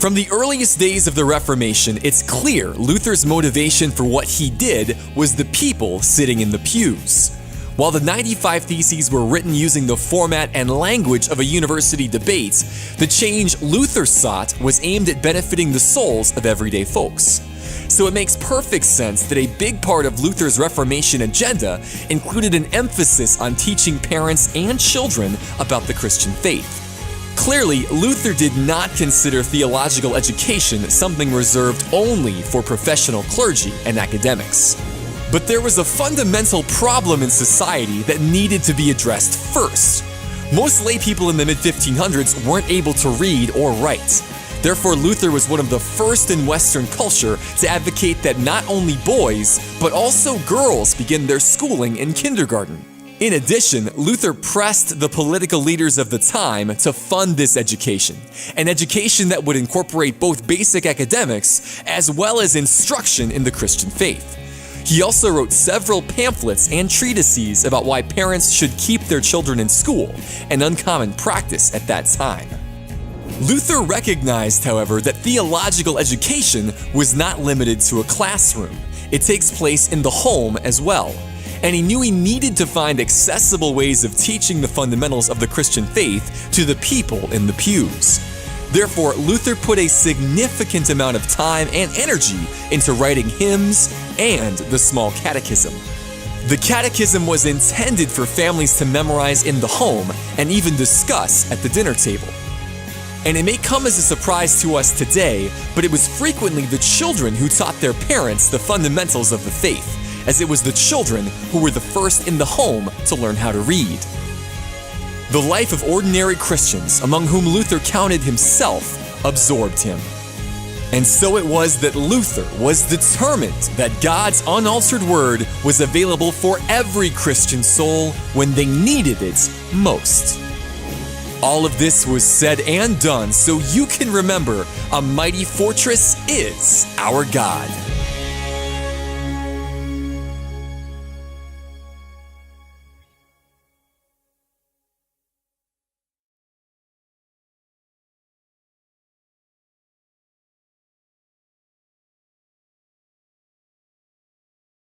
From the earliest days of the Reformation, it's clear Luther's motivation for what he did was the people sitting in the pews. While the 95 Theses were written using the format and language of a university debate, the change Luther sought was aimed at benefiting the souls of everyday folks. So it makes perfect sense that a big part of Luther's Reformation agenda included an emphasis on teaching parents and children about the Christian faith. Clearly, Luther did not consider theological education something reserved only for professional clergy and academics. But there was a fundamental problem in society that needed to be addressed first. Most lay people in the mid-1500s weren't able to read or write. Therefore, Luther was one of the first in Western culture to advocate that not only boys, but also girls begin their schooling in kindergarten. In addition, Luther pressed the political leaders of the time to fund this education, an education that would incorporate both basic academics as well as instruction in the Christian faith. He also wrote several pamphlets and treatises about why parents should keep their children in school, an uncommon practice at that time. Luther recognized, however, that theological education was not limited to a classroom. It takes place in the home as well. And he knew he needed to find accessible ways of teaching the fundamentals of the Christian faith to the people in the pews. Therefore, Luther put a significant amount of time and energy into writing hymns and the small catechism. The catechism was intended for families to memorize in the home and even discuss at the dinner table. And it may come as a surprise to us today, but it was frequently the children who taught their parents the fundamentals of the faith, as it was the children who were the first in the home to learn how to read. The life of ordinary Christians, among whom Luther counted himself, absorbed him. And so it was that Luther was determined that God's unaltered word was available for every Christian soul when they needed it most. All of this was said and done so you can remember a mighty fortress is our God.